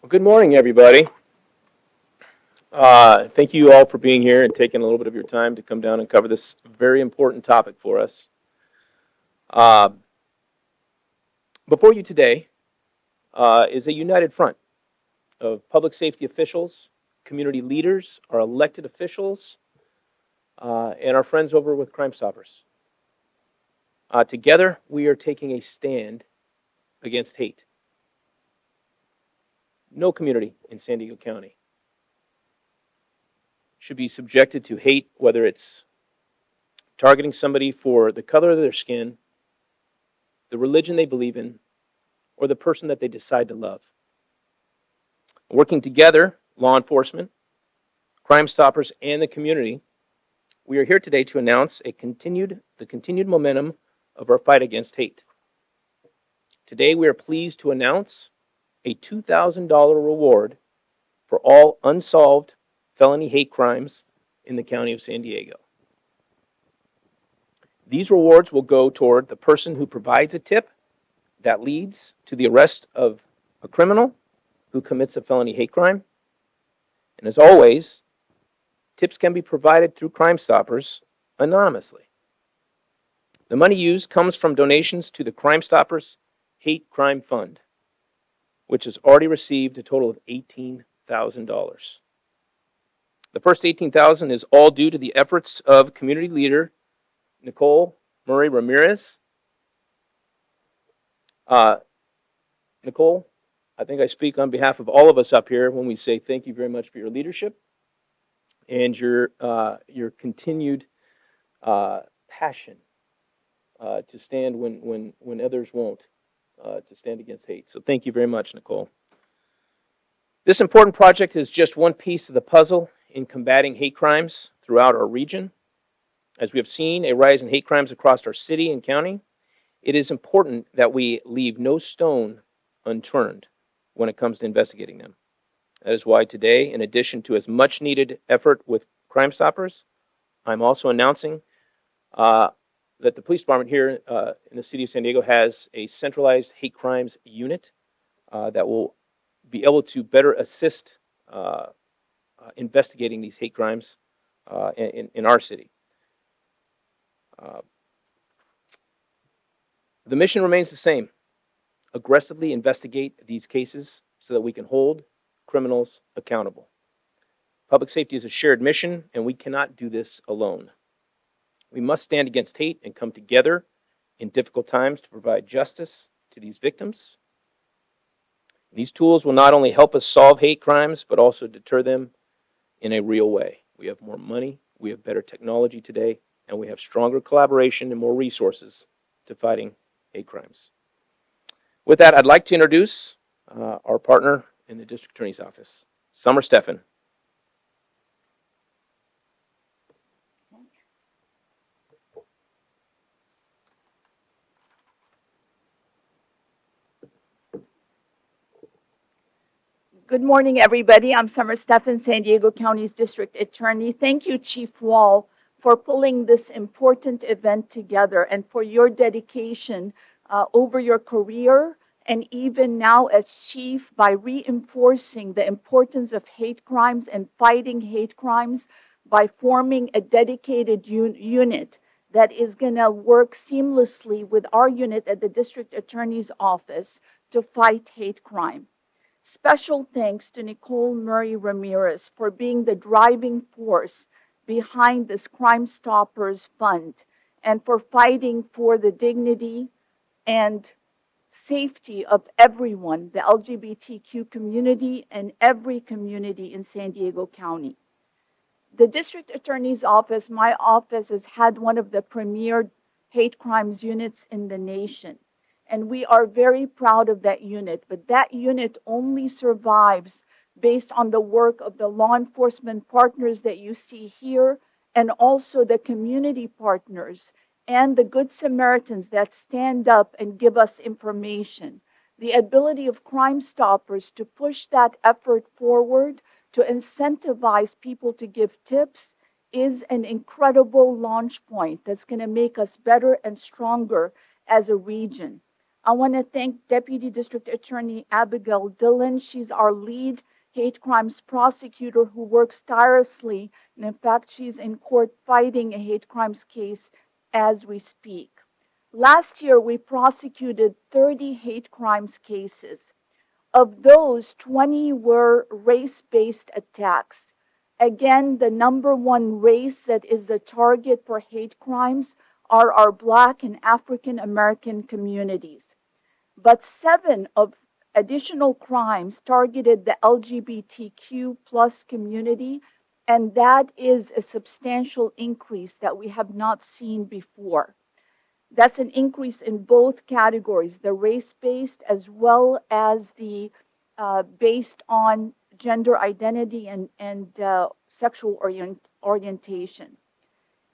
Well, good morning, everybody. Thank you all for being here and taking a little bit of your time to come down and cover this very important topic for us. Uh, Before you today is a united front of public safety officials, community leaders, our elected officials, and our friends over with Crime Stoppers. Together, we are taking a stand against hate. No community in San Diego County should be subjected to hate, whether it's targeting somebody for the color of their skin, the religion they believe in, or the person that they decide to love. Working together, law enforcement, Crime Stoppers, and the community, we are here today to announce the continued momentum of our fight against hate. Today, we are pleased to announce a $2,000 reward for all unsolved felony hate crimes in the county of San Diego. These rewards will go toward the person who provides a tip that leads to the arrest of a criminal who commits a felony hate crime. And as always, tips can be provided through Crime Stoppers anonymously. The money used comes from donations to the Crime Stoppers Hate Crime Fund, which has already received a total of $18,000. The first $18,000 is all due to the efforts of community leader Nicole Murray-Ramirez. Nicole, I think I speak on behalf of all of us up here when we say thank you very much for your leadership and your continued passion to stand when others won't, to stand against hate. So thank you very much, Nicole. This important project is just one piece of the puzzle in combating hate crimes throughout our region. As we have seen a rise in hate crimes across our city and county, it is important that we leave no stone unturned when it comes to investigating them. That is why today, in addition to as much needed effort with Crime Stoppers, I'm also announcing that the police department here in the city of San Diego has a centralized hate crimes unit that will be able to better assist investigating these hate crimes in our city. The mission remains the same: aggressively investigate these cases so that we can hold criminals accountable. Public safety is a shared mission, and we cannot do this alone. We must stand against hate and come together in difficult times to provide justice to these victims. These tools will not only help us solve hate crimes, but also deter them in a real way. We have more money, we have better technology today, and we have stronger collaboration and more resources to fighting hate crimes. With that, I'd like to introduce our partner in the District Attorney's Office, Summer Steffen. Good morning, everybody. I'm Summer Steffen, San Diego County's District Attorney. Thank you, Chief Wall, for pulling this important event together and for your dedication over your career and even now as Chief by reinforcing the importance of hate crimes and fighting hate crimes by forming a dedicated unit that is going to work seamlessly with our unit at the District Attorney's Office to fight hate crime. Special thanks to Nicole Murray-Ramirez for being the driving force behind this Crime Stoppers Fund and for fighting for the dignity and safety of everyone, the LGBTQ community and every community in San Diego County. The District Attorney's Office, my office, has had one of the premier hate crimes units in the nation. And we are very proud of that unit, but that unit only survives based on the work of the law enforcement partners that you see here, and also the community partners and the Good Samaritans that stand up and give us information. The ability of Crime Stoppers to push that effort forward, to incentivize people to give tips, is an incredible launch point that's going to make us better and stronger as a region. I want to thank Deputy District Attorney Abigail Dillon. She's our lead hate crimes prosecutor who works tirelessly. And in fact, she's in court fighting a hate crimes case as we speak. Last year, we prosecuted 30 hate crimes cases. Of those, 20 were race-based attacks. Again, the number one race that is the target for hate crimes are our Black and African American communities. But 7 of additional crimes targeted the LGBTQ plus community, and that is a substantial increase that we have not seen before. That's an increase in both categories, the race-based as well as the based on gender identity and sexual orientation.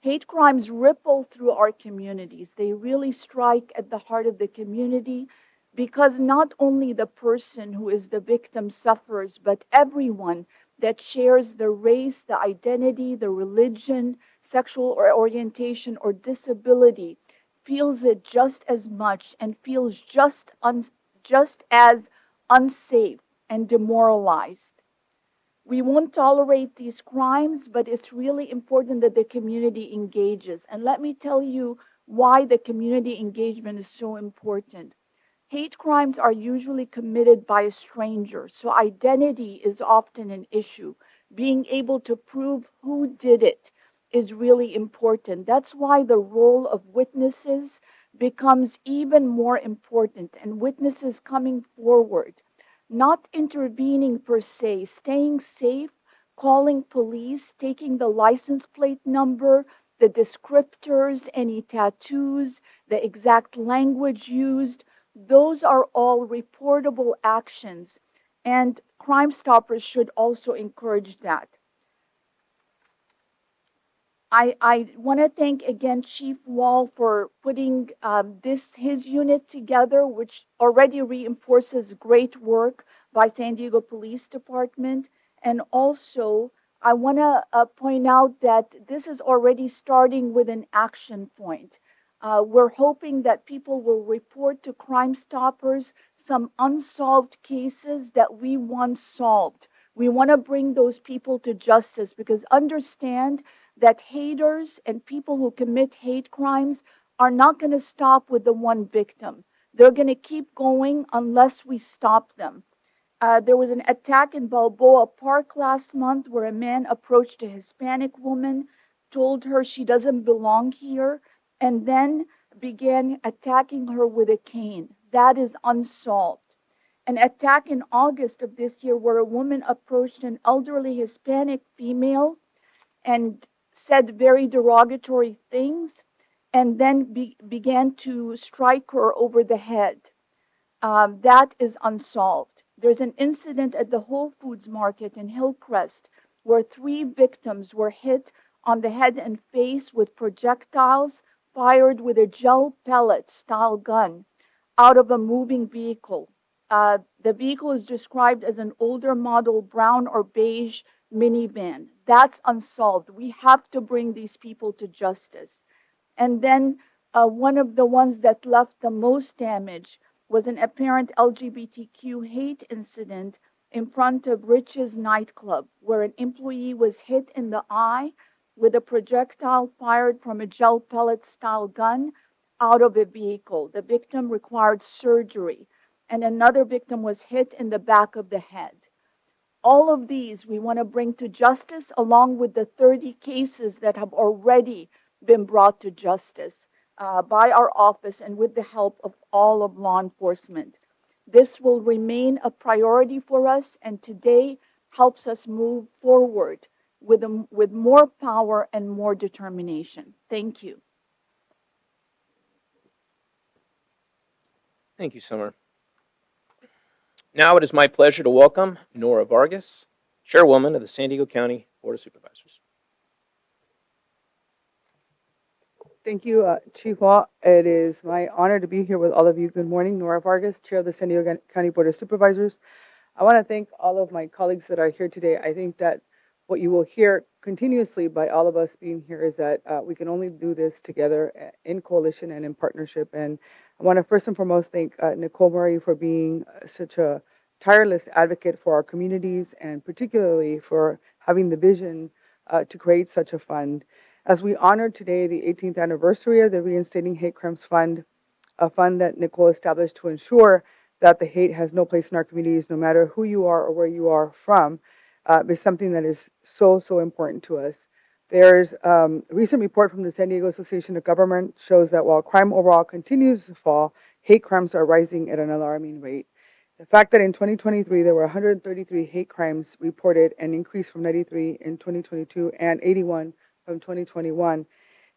Hate crimes ripple through our communities. They really strike at the heart of the community because not only the person who is the victim suffers, but everyone that shares the race, the identity, the religion, sexual orientation, or disability feels it just as much and feels just as unsafe and demoralized. We won't tolerate these crimes, but it's really important that the community engages. And let me tell you why the community engagement is so important. Hate crimes are usually committed by a stranger, so identity is often an issue. Being able to prove who did it is really important. That's why the role of witnesses becomes even more important, and witnesses coming forward, not intervening per se, staying safe, calling police, taking the license plate number, the descriptors, any tattoos, the exact language used. Those are all reportable actions, and Crime Stoppers should also encourage that. I want to thank again Chief Wall for putting his unit together, which already reinforces great work by San Diego Police Department. And also, I want to point out that this is already starting with an action point. We're hoping that people will report to Crime Stoppers some unsolved cases that we once solved. We want to bring those people to justice because understand that haters and people who commit hate crimes are not going to stop with the one victim. They're going to keep going unless we stop them. There was an attack in Balboa Park last month where a man approached a Hispanic woman, told her she doesn't belong here, and then began attacking her with a cane. That is unsolved. An attack in August of this year where a woman approached an elderly Hispanic female and said very derogatory things and then began to strike her over the head. That is unsolved. There's an incident at the Whole Foods market in Hillcrest where 3 victims were hit on the head and face with projectiles fired with a gel pellet style gun out of a moving vehicle. The vehicle is described as an older model brown or beige minivan. That's unsolved. We have to bring these people to justice. And then one of the ones that left the most damage was an apparent LGBTQ hate incident in front of Rich's nightclub, where an employee was hit in the eye with a projectile fired from a gel pellet style gun out of a vehicle. The victim required surgery, and another victim was hit in the back of the head. All of these we want to bring to justice, along with the 30 cases that have already been brought to justice by our office and with the help of all of law enforcement. This will remain a priority for us, and today helps us move forward with more power and more determination. Thank you. Thank you, Summer. Now it is my pleasure to welcome Nora Vargas, Chairwoman of the San Diego County Board of Supervisors. Thank you, Chief Wall. It is my honor to be here with all of you. Good morning. Nora Vargas, Chair of the San Diego County Board of Supervisors. I want to thank all of my colleagues that are here today. I think that what you will hear continuously by all of us being here is that we can only do this together in coalition and in partnership. And I want to first and foremost thank Nicole Murray for being such a tireless advocate for our communities and particularly for having the vision to create such a fund. As we honor today the 18th anniversary of the Reinstating Hate Crimes Fund, a fund that Nicole established to ensure that the hate has no place in our communities, no matter who you are or where you are from, is something that is so, so important to us. There's a recent report from the San Diego Association of Government shows that while crime overall continues to fall, hate crimes are rising at an alarming rate. The fact that in 2023 there were 133 hate crimes reported, an increase from 93 in 2022 and 81 from 2021,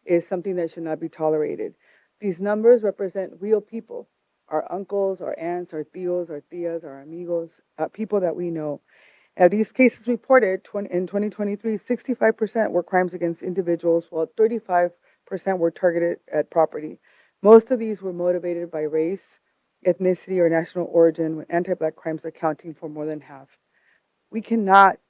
is something that should not be tolerated. These numbers represent real people, our uncles, our aunts, our tios, our tias, our amigos, people that we know. These cases reported in 2023, 65% were crimes against individuals, while 35% were targeted at property. Most of these were motivated by race, ethnicity, or national origin, with anti-Black crimes accounting for more than half. We cannot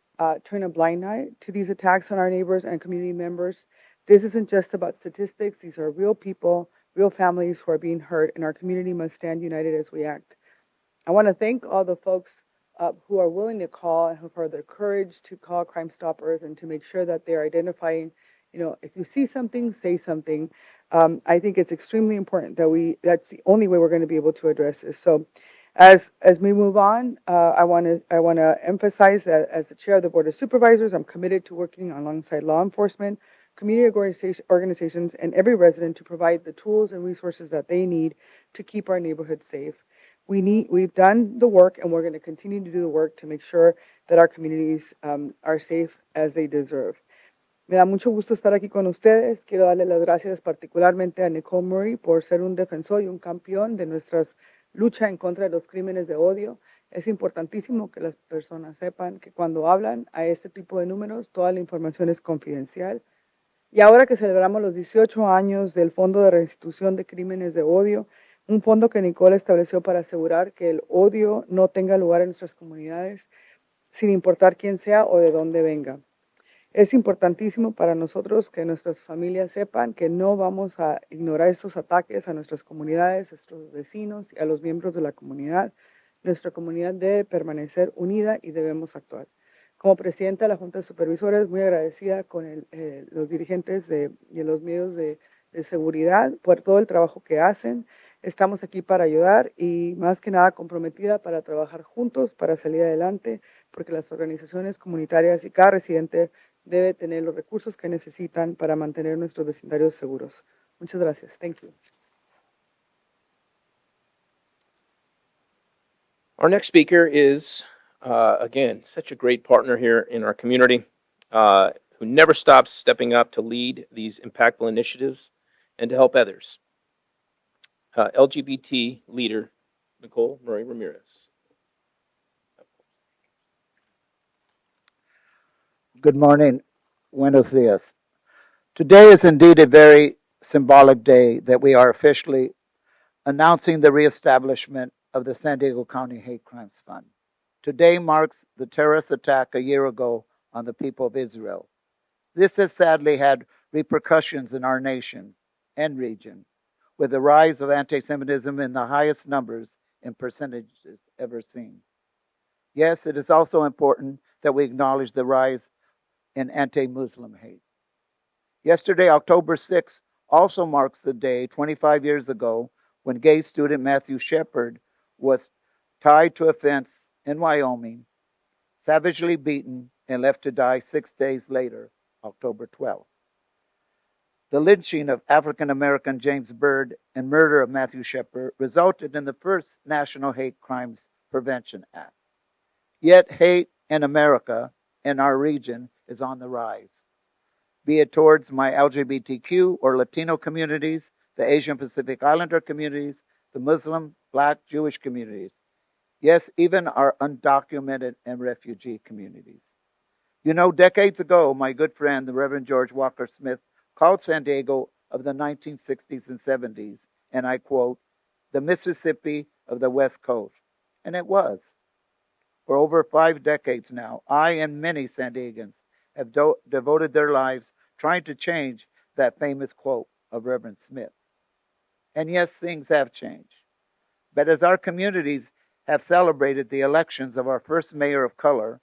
turn a blind eye to these attacks on our neighbors and community members. This isn't just about statistics. These are real people, real families who are being hurt, and our community must stand united as we act. I want to thank all the folks who are willing to call and for their courage to call Crime Stoppers and to make sure that they're identifying, if you see something, say something. I think it's extremely important that that's the only way we're going to be able to address this. So as we move on, I want to emphasize that as the chair of the Board of Supervisors, I'm committed to working alongside law enforcement, community organizations, and every resident to provide the tools and resources that they need to keep our neighborhoods safe. We've done the work and we're going to continue to do the work to make sure that our communities are safe as they deserve. Me da mucho gusto estar aquí con ustedes. Quiero darle las gracias particularmente a Nicole Murray por ser un defensor y un campeón de nuestras luchas en contra de los crímenes de odio. Es importantísimo que las personas sepan que cuando hablan a este tipo de números, toda la información es confidencial. Y ahora que celebramos los 18 años del Fondo de Restitución de Crímenes de Odio, un fondo que Nicole estableció para asegurar que el odio no tenga lugar en nuestras comunidades, sin importar quién sea o de dónde venga. Es importantísimo para nosotros que nuestras familias sepan que no vamos a ignorar estos ataques a nuestras comunidades, a nuestros vecinos y a los miembros de la comunidad. Nuestra comunidad debe permanecer unida y debemos actuar. Como presidenta de la Junta de Supervisores, muy agradecida con los dirigentes y los medios de seguridad por todo el trabajo que hacen. Estamos aquí para ayudar y más que nada comprometida para trabajar juntos para salir adelante, porque las organizaciones comunitarias y cada residente debe tener los recursos que necesitan para mantener nuestros vecindarios seguros. Muchas gracias. Thank you. Our next speaker is, again, such a great partner here in our community, who never stops stepping up to lead these impactful initiatives and to help others. LGBT leader, Nicole Murray-Ramirez. Good morning. Buenos dias. Today is indeed a very symbolic day that we are officially announcing the reestablishment of the San Diego County Hate Crimes Fund. Today marks the terrorist attack a year ago on the people of Israel. This has sadly had repercussions in our nation and region, with the rise of anti-Semitism in the highest numbers and percentages ever seen. Yes, it is also important that we acknowledge the rise in anti-Muslim hate. Yesterday, October 6th, also marks the day 25 years ago when gay student Matthew Shepard was tied to a fence in Wyoming, savagely beaten, and left to die 6 days later, October 12th. The lynching of African-American James Byrd and murder of Matthew Shepard resulted in the first National Hate Crimes Prevention Act. Yet hate in America and our region is on the rise, be it towards my LGBTQ or Latino communities, the Asian Pacific Islander communities, the Muslim, Black, Jewish communities. Yes, even our undocumented and refugee communities. You know, decades ago, my good friend, the Reverend George Walker Smith, called San Diego of the 1960s and 70s, and I quote, the Mississippi of the West Coast. And it was. For over 5 decades now, I and many San Diegans have devoted their lives trying to change that famous quote of Reverend Smith. And yes, things have changed. But as our communities have celebrated the elections of our first mayor of color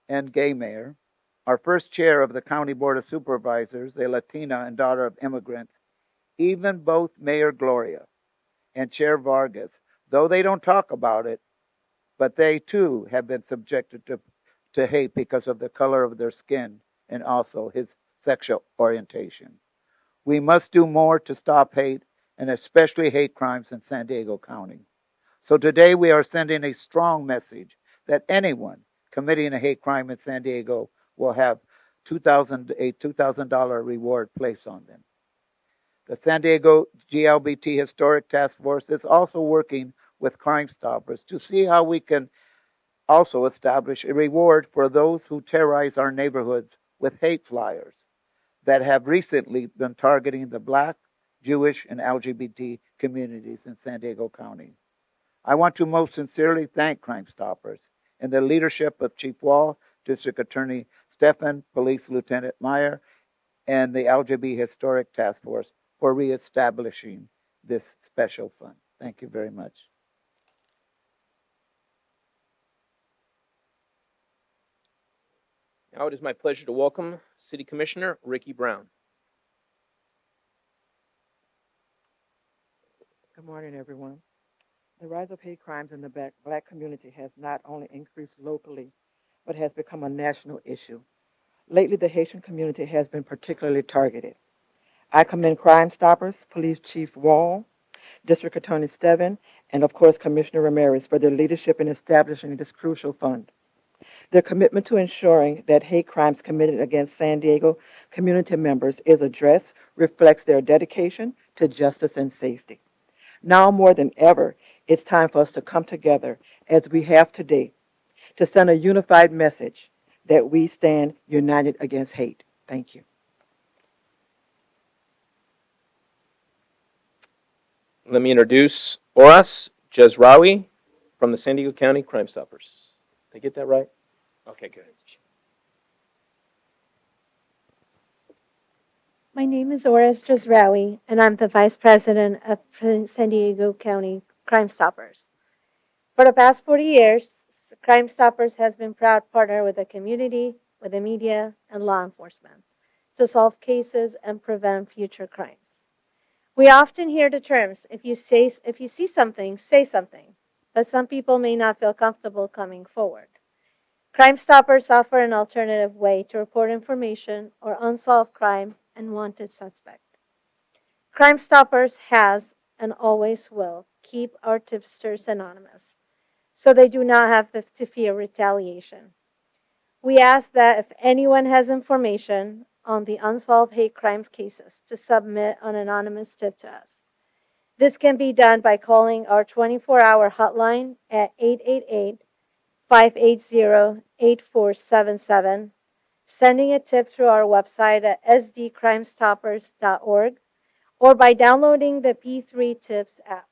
and gay mayor, our first chair of the County Board of Supervisors, a Latina and daughter of immigrants, even both Mayor Gloria and Chair Vargas, though they don't talk about it, but they too have been subjected to hate because of the color of their skin and also his sexual orientation. We must do more to stop hate and especially hate crimes in San Diego County. So today we are sending a strong message that anyone committing a hate crime in San Diego will have a $2,000 reward placed on them. The San Diego GLBT Historic Task Force is also working with Crime Stoppers to see how we can also establish a reward for those who terrorize our neighborhoods with hate flyers that have recently been targeting the Black, Jewish, and LGBT communities in San Diego County. I want to most sincerely thank Crime Stoppers and the leadership of Chief Wall, District Attorney Stephan, Police Lieutenant Meyer, and the LGBT Historic Task Force for reestablishing this special fund. Thank you very much. Now it is my pleasure to welcome City Commissioner Ricky Brown. Good morning, everyone. The rise of hate crimes in the Black community has not only increased locally, but has become a national issue. Lately, the Haitian community has been particularly targeted. I commend Crime Stoppers, Police Chief Wall, District Attorney Steven, and of course, Commissioner Ramirez for their leadership in establishing this crucial fund. Their commitment to ensuring that hate crimes committed against San Diego community members is addressed reflects their dedication to justice and safety. Now more than ever, it's time for us to come together as we have today to send a unified message that we stand united against hate. Thank you. Let me introduce Oras Jezraoui from the San Diego County Crime Stoppers. Did I get that right? Okay, good. My name is Oras Jezraoui, and I'm the Vice President of San Diego County Crime Stoppers. For the past 40 years, Crime Stoppers has been proud partner with the community, with the media, and law enforcement to solve cases and prevent future crimes. We often hear the terms, if you see something, say something, but some people may not feel comfortable coming forward. Crime Stoppers offer an alternative way to report information or unsolved crime and wanted suspect. Crime Stoppers has and always will keep our tipsters anonymous, so they do not have to fear retaliation. We ask that if anyone has information on the unsolved hate crimes cases to submit an anonymous tip to us. This can be done by calling our 24-hour hotline at 888-580-8477, sending a tip through our website at sdcrimestoppers.org, or by downloading the P3 Tips app.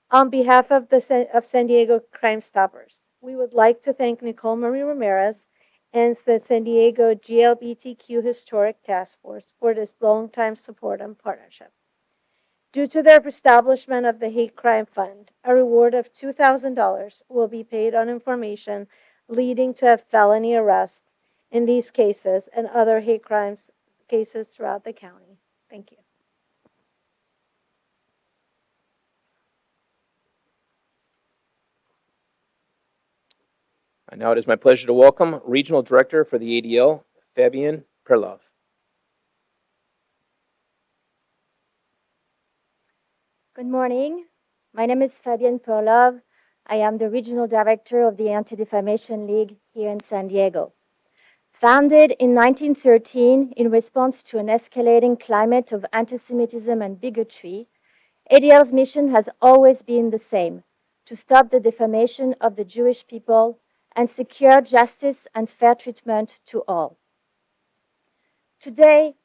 On behalf of San Diego Crime Stoppers, we would like to thank Nicole Murray-Ramirez and the San Diego GLBTQ Historic Task Force for this long-time support and partnership. Due to their establishment of the Hate Crime Fund, a reward of $2,000 will be paid on information leading to a felony arrest in these cases and other hate crimes cases throughout the county. Thank you. And now it is my pleasure to welcome Regional Director for the ADL, Fabian Perlov. Good morning. My name is Fabienne Perlov. I am the Regional Director of the Anti-Defamation League here in San Diego. Founded in 1913 in response to an escalating climate of anti-Semitism and bigotry, ADL's mission has always been the same: to stop the defamation of the Jewish people and secure justice and fair treatment to all. Today,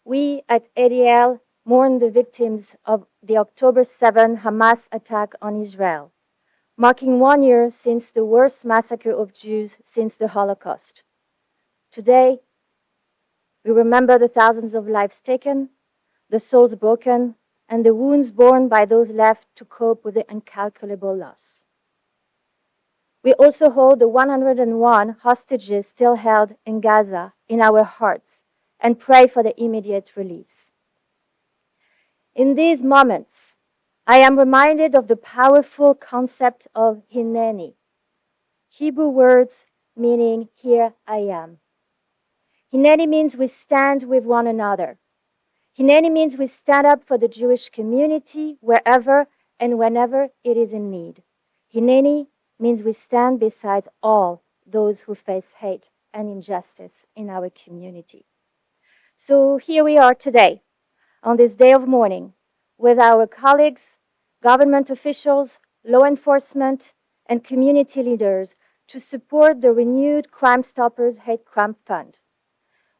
we at ADL mourn the victims of the October 7 Hamas attack on Israel, marking 1 year since the worst massacre of Jews since the Holocaust. Today, we remember the thousands of lives taken, the souls broken, and the wounds borne by those left to cope with the incalculable loss. We also hold the 101 hostages still held in Gaza in our hearts and pray for their immediate release. In these moments, I am reminded of the powerful concept of Hineni, Hebrew words meaning "here I am." Hineni means we stand with one another. Hineni means we stand up for the Jewish community wherever and whenever it is in need. Hineni means we stand beside all those who face hate and injustice in our community. So here we are today, on this day of mourning, with our colleagues, government officials, law enforcement, and community leaders to support the renewed Crime Stoppers Hate Crime Fund.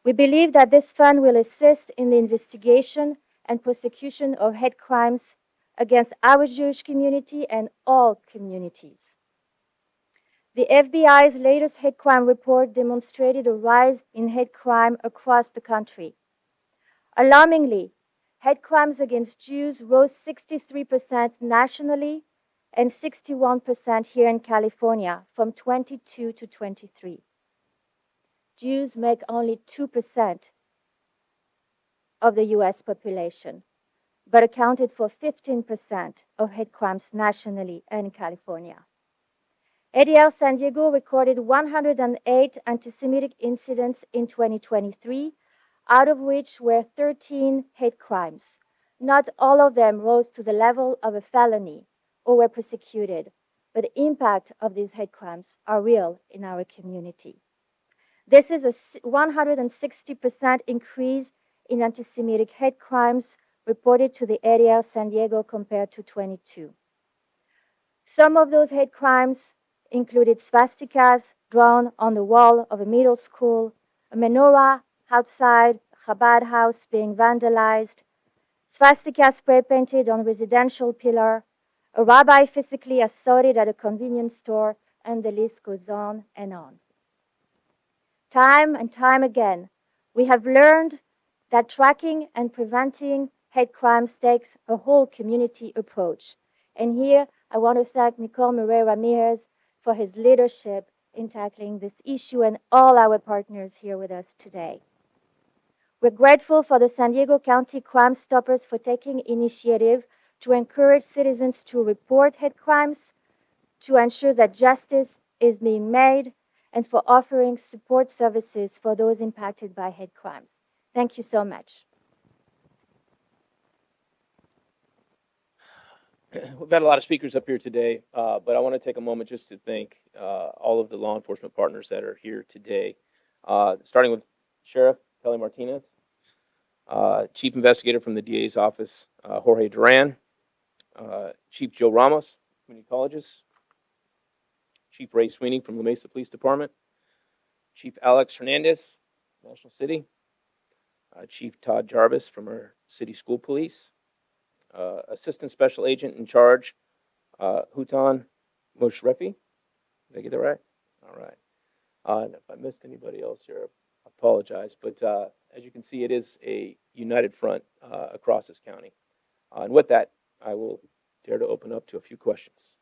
We believe that this fund will assist in the investigation and prosecution of hate crimes against our Jewish community and all communities. The FBI's latest hate crime report demonstrated a rise in hate crime across the country. Alarmingly, hate crimes against Jews rose 63% nationally and 61% here in California from 22 to 23. Jews make only 2% of the US population, but accounted for 15% of hate crimes nationally and in California. ADL San Diego recorded 108 anti-Semitic incidents in 2023, out of which were 13 hate crimes. Not all of them rose to the level of a felony or were prosecuted, but the impact of these hate crimes are real in our community. This is a 160% increase in anti-Semitic hate crimes reported to the ADL San Diego compared to 22. Some of those hate crimes included swastikas drawn on the wall of a middle school, a menorah outside a Chabad house being vandalized, swastikas spray painted on residential pillar, a rabbi physically assaulted at a convenience store, and the list goes on and on. Time and time again, we have learned that tracking and preventing hate crimes takes a whole community approach. And here, I want to thank Nicole Murray-Ramirez for his leadership in tackling this issue and all our partners here with us today. We're grateful for the San Diego County Crime Stoppers for taking initiative to encourage citizens to report hate crimes, to ensure that justice is being made, and for offering support services for those impacted by hate crimes. Thank you so much. We've got a lot of speakers up here today, but I want to take a moment just to thank all of the law enforcement partners that are here today, starting with Sheriff Kelly Martinez, Chief Investigator from the DA's office, Jorge Duran, Chief Joe Ramos, Community Colleges, Chief Ray Sweeney from La Mesa Police Department, Chief Alex Hernandez, National City, Chief Todd Jarvis from our City School Police, Assistant Special Agent in Charge, Hutan Moshrefi. Did I get that right? All right. And if I missed anybody else here, I apologize. But as you can see, it is a united front across this county. And with that, I will dare to open up to a few questions.